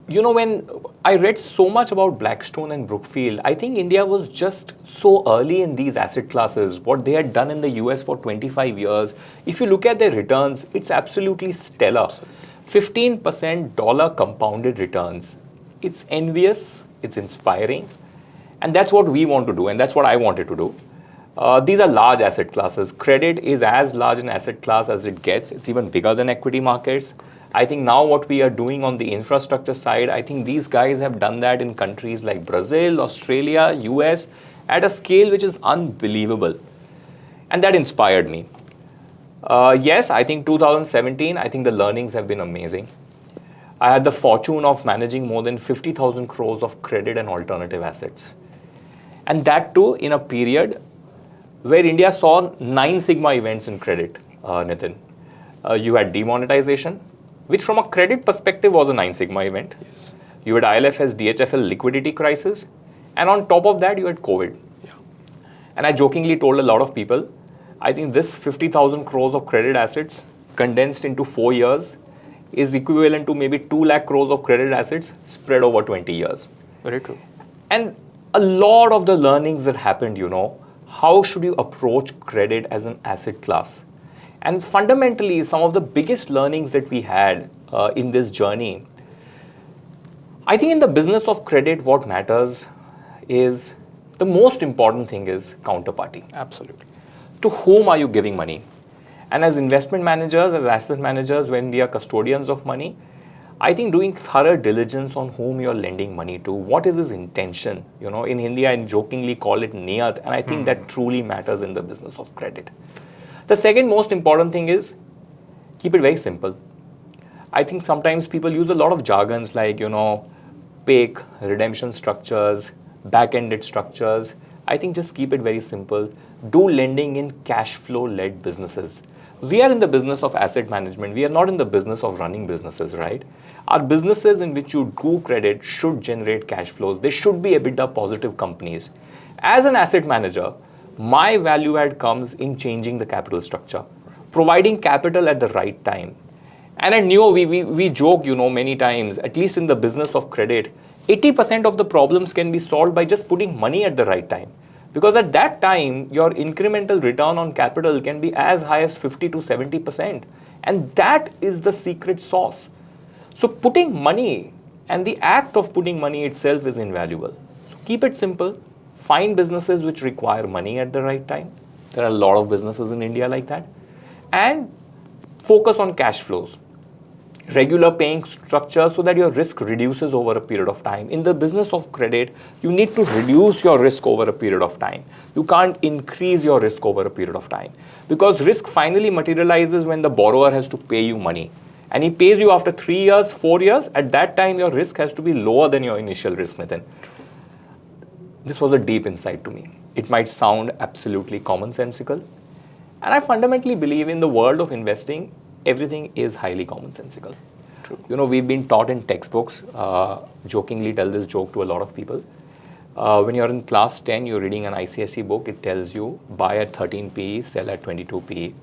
when I read so much about Blackstone and Brookfield, I think India was just so early in these asset classes. What they had done in the US for 25 years, if you look at their returns, it's absolutely stellar. 15% dollar compounded returns. It's envious, it's inspiring, and that's what we want to do, and that's what I wanted to do. These are large asset classes. Credit is as large an asset class as it gets. It's even bigger than equity markets. I think now what we are doing on the infrastructure side, I think these guys have done that in countries like Brazil, Australia, US, at a scale which is unbelievable. And that inspired me. Yes, I think 2017, I think the learnings have been amazing. I had the fortune of managing more than 50,000 crores of credit and alternative assets. And that too in a period where India saw 9 sigma events in credit, Nitin. You had demonetization, which from a credit perspective was a 9 sigma event. Yes. You had ILFS, DHFL liquidity crisis, and on top of that, you had COVID. Yeah. And I jokingly told a lot of people, I think this 50,000 crores of credit assets condensed into 4 years is equivalent to maybe 2 lakh crores of credit assets spread over 20 years. Very true. And a lot of the learnings that happened, how should you approach credit as an asset class? And fundamentally, some of the biggest learnings that we had in this journey, I think in the business of credit, what matters is the most important thing is counterparty. Absolutely. To whom are you giving money? And as investment managers, as asset managers, when we are custodians of money, I think doing thorough diligence on whom you're lending money to, what is his intention? In Hindi, I jokingly call it niyat, and I think that truly matters in the business of credit. The second most important thing is keep it very simple. I think sometimes people use a lot of jargons like, PAIC, redemption structures, back-ended structures. I think just keep it very simple. Do lending in cash flow-led businesses. We are in the business of asset management. We are not in the business of running businesses, right? Our businesses in which you do credit should generate cash flows. They should be EBITDA positive companies. As an asset manager, my value add comes in changing the capital structure, providing capital at the right time. And at Neo, we joke, many times, at least in the business of credit, 80% of the problems can be solved by just putting money at the right time. Because at that time, your incremental return on capital can be as high as 50 to 70%. And that is the secret sauce. So putting money and the act of putting money itself is invaluable. So keep it simple. Find businesses which require money at the right time. There are a lot of businesses in India like that. And focus on cash flows. Regular paying structure so that your risk reduces over a period of time. In the business of credit, you need to reduce your risk over a period of time. You can't increase your risk over a period of time because risk finally materializes when the borrower has to pay you money. And he pays you after 3 years, 4 years. At that time, your risk has to be lower than your initial risk, Nitin. This was a deep insight to me. It might sound absolutely commonsensical. And I fundamentally believe in the world of investing, everything is highly commonsensical. True. We've been taught in textbooks, jokingly tell this joke to a lot of people. When you're in class 10, you're reading an ICSE book, it tells you buy at 13 PE, sell at 22 PE.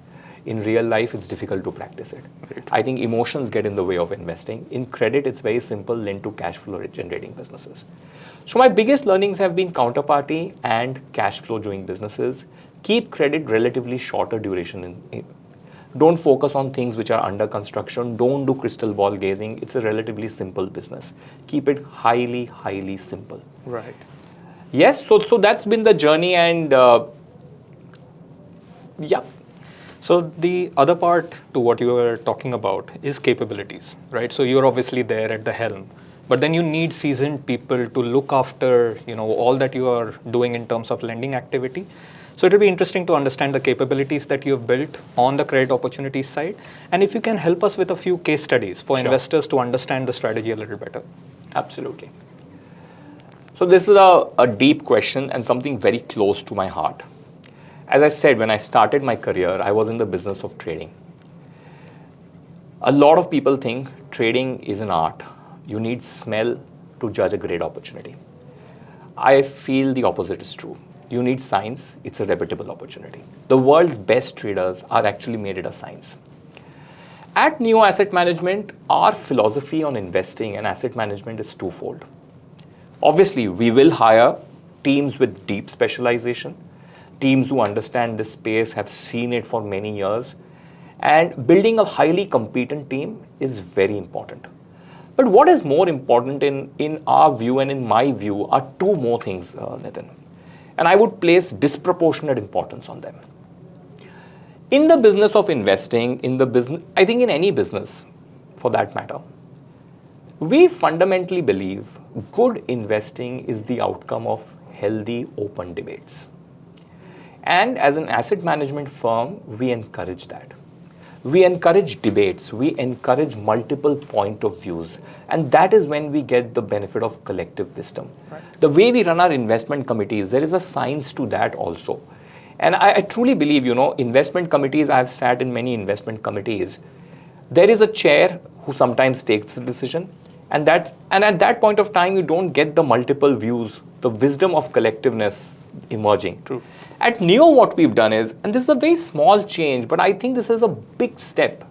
In real life, it's difficult to practice it. Right. I think emotions get in the way of investing. In credit, it's very simple, lend to cash flow generating businesses. So my biggest learnings have been counterparty and cash flow doing businesses. Keep credit relatively shorter duration. Don't focus on things which are under construction. Don't do crystal ball gazing. It's a relatively simple business. Keep it highly, highly simple. Right. Yes, so that's been the journey and yeah. So the other part to what you were talking about is capabilities, right? So you're obviously there at the helm, but then you need seasoned people to look after, all that you are doing in terms of lending activity. So it'll be interesting to understand the capabilities that you've built on the credit opportunities side. And if you can help us with a few case studies for investors to understand the strategy a little better. Absolutely. So this is a deep question and something very close to my heart. As I said, when I started my career, I was in the business of trading. A lot of people think trading is an art. You need smell to judge a great opportunity. I feel the opposite is true. You need science. It's a reputable opportunity. The world's best traders are actually made it a science. At Neo Asset Management, our philosophy on investing and asset management is twofold. Obviously, we will hire teams with deep specialization, teams who understand this space, have seen it for many years, and building a highly competent team is very important. But what is more important in our view and in my view are two more things, Nitin. And I would place disproportionate importance on them. In the business of investing, I think in any business for that matter, we fundamentally believe good investing is the outcome of healthy, open debates. And as an asset management firm, we encourage that. We encourage debates, we encourage multiple point of views, and that is when we get the benefit of collective wisdom. Right. The way we run our investment committees, there is a science to that also. And I truly believe, investment committees, I've sat in many investment committees, there is a chair who sometimes takes the decision, and at that point of time, you don't get the multiple views, the wisdom of collectiveness emerging. True. At Neo, what we've done is, and this is a very small change, but I think this is a big step.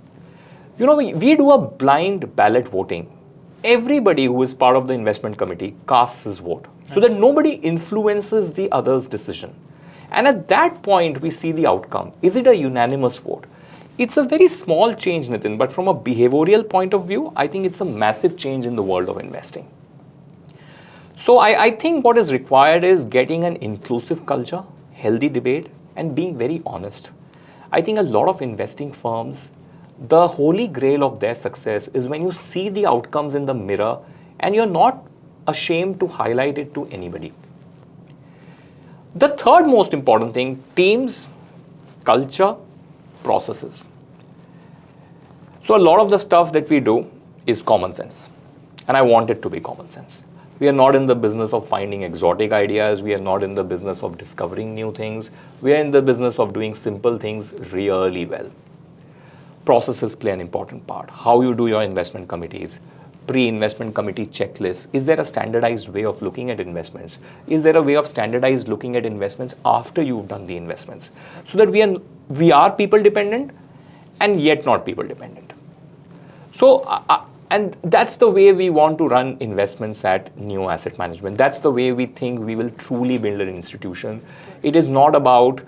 We do a blind ballot voting. Everybody who is part of the investment committee casts his vote, so that nobody influences the other's decision. And at that point, we see the outcome. Is it a unanimous vote? It's a very small change, Nitin, but from a behavioral point of view, I think it's a massive change in the world of investing. So I think what is required is getting an inclusive culture, healthy debate, and being very honest. I think a lot of investing firms, the holy grail of their success is when you see the outcomes in the mirror and you're not ashamed to highlight it to anybody. The third most important thing, teams, culture, processes. So a lot of the stuff that we do is common sense, and I want it to be common sense. We are not in the business of finding exotic ideas. We are not in the business of discovering new things. We are in the business of doing simple things really well. Processes play an important part. How you do your investment committees, pre-investment committee checklists. Is there a standardized way of looking at investments? Is there a way of standardized looking at investments after you've done the investments? So that we are people dependent and yet not people dependent. So, and that's the way we want to run investments at Neo Asset Management. That's the way we think we will truly build an institution. It is not about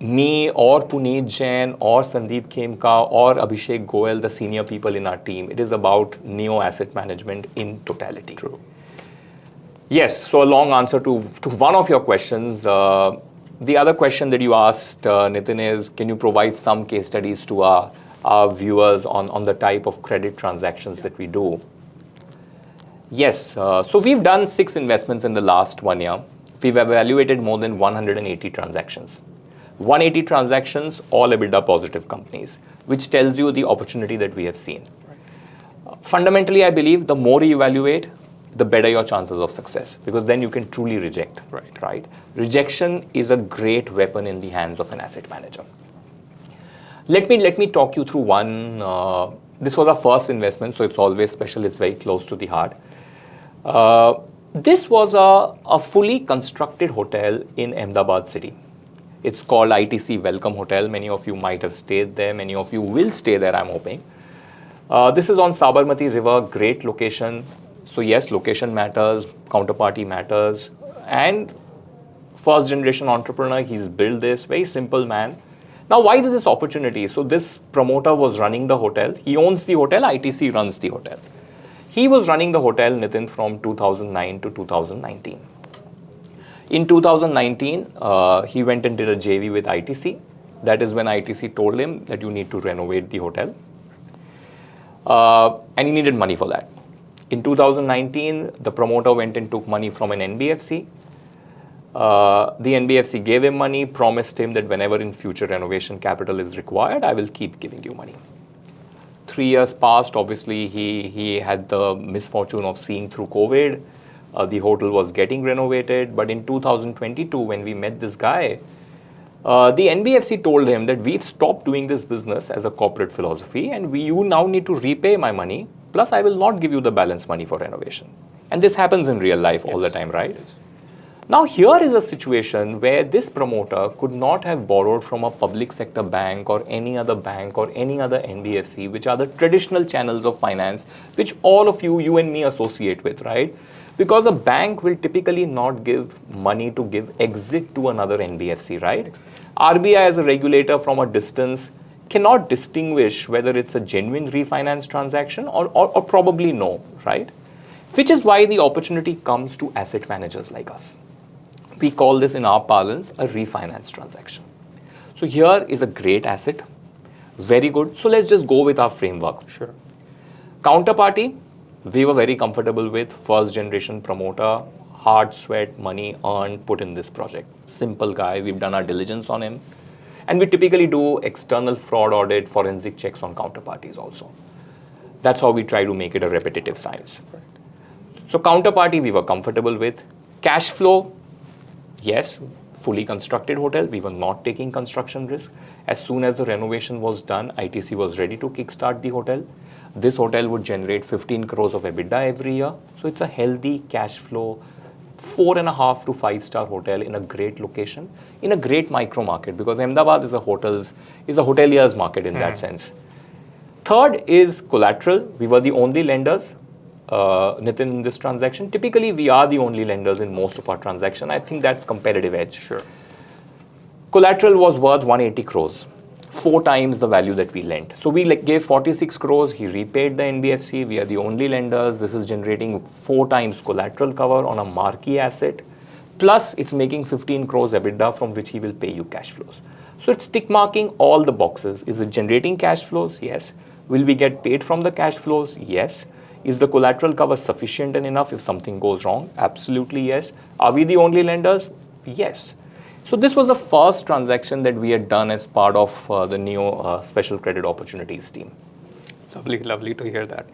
me or Puneet Jain or Sandeep Khemka or Abhishek Goel, the senior people in our team. It is about Neo Asset Management in totality. True. Yes, so a long answer to one of your questions. The other question that you asked, Nitin, is can you provide some case studies to our viewers on the type of credit transactions that we do? Yes, so we've done 6 investments in the last 1 year. We've evaluated more than 180 transactions. 180 transactions, all EBITDA positive companies, which tells you the opportunity that we have seen. Fundamentally, I believe the more you evaluate, the better your chances of success, because then you can truly reject. Right? Rejection is a great weapon in the hands of an asset manager. Let me talk you through one. This was our first investment, so it's always special. It's very close to the heart. This was a fully constructed hotel in Ahmedabad city. It's called ITC Welcome Hotel. Many of you might have stayed there. Many of you will stay there, I'm hoping. This is on Sabarmati River, great location. So yes, location matters, counterparty matters. And first generation entrepreneur, he's built this, very simple man. Now, why did this opportunity? So this promoter was running the hotel. He owns the hotel, ITC runs the hotel. He was running the hotel, Nitin, from 2009 to 2019. In 2019, he went and did a JV with ITC. That is when ITC told him that you need to renovate the hotel. And he needed money for that. In 2019, the promoter went and took money from an NBFC. The NBFC gave him money, promised him that whenever in future renovation capital is required, I will keep giving you money. 3 years passed. Obviously, he had the misfortune of seeing through COVID. The hotel was getting renovated. But in 2022, when we met this guy, the NBFC told him that we've stopped doing this business as a corporate philosophy and you now need to repay my money. Plus, I will not give you the balance money for renovation. And this happens in real life all the time, right? Now here is a situation where this promoter could not have borrowed from a public sector bank or any other NBFC, which are the traditional channels of finance, which all of you and me associate with, right? Because a bank will typically not give money to give exit to another NBFC, right? RBI as a regulator from a distance cannot distinguish whether it's a genuine refinance transaction or probably no, right? Which is why the opportunity comes to asset managers like us. We call this in our parlance a refinance transaction. So here is a great asset, very good. So let's just go with our framework. Sure. Counterparty, we were very comfortable with, first generation promoter, hard sweat, money earned, put in this project. Simple guy, we've done our diligence on him. And we typically do external fraud audit, forensic checks on counterparties also. That's how we try to make it a repetitive science. So counterparty we were comfortable with. Cash flow, yes, fully constructed hotel. We were not taking construction risk. As soon as the renovation was done, ITC was ready to kickstart the hotel. This hotel would generate 15 crores of EBITDA every year. So it's a healthy cash flow, 4.5 to 5-star hotel in a great location, in a great micro market, because Ahmedabad is a hotelier's market in that sense. Third is collateral. We were the only lenders, Nitin, in this transaction. Typically, we are the only lenders in most of our transactions. I think that's competitive edge. Sure. Collateral was worth 180 crores, 4 times the value that we lent. So we gave 46 crores. He repaid the NBFC. We are the only lenders. This is generating 4 times collateral cover on a marquee asset. Plus, it's making 15 crores EBITDA from which he will pay you cash flows. So it's tick marking all the boxes. Is it generating cash flows? Yes. Will we get paid from the cash flows? Yes. Is the collateral cover sufficient and enough if something goes wrong? Absolutely yes. Are we the only lenders? Yes. So this was the first transaction that we had done as part of the Neo Special Credit Opportunities team. Lovely to hear that.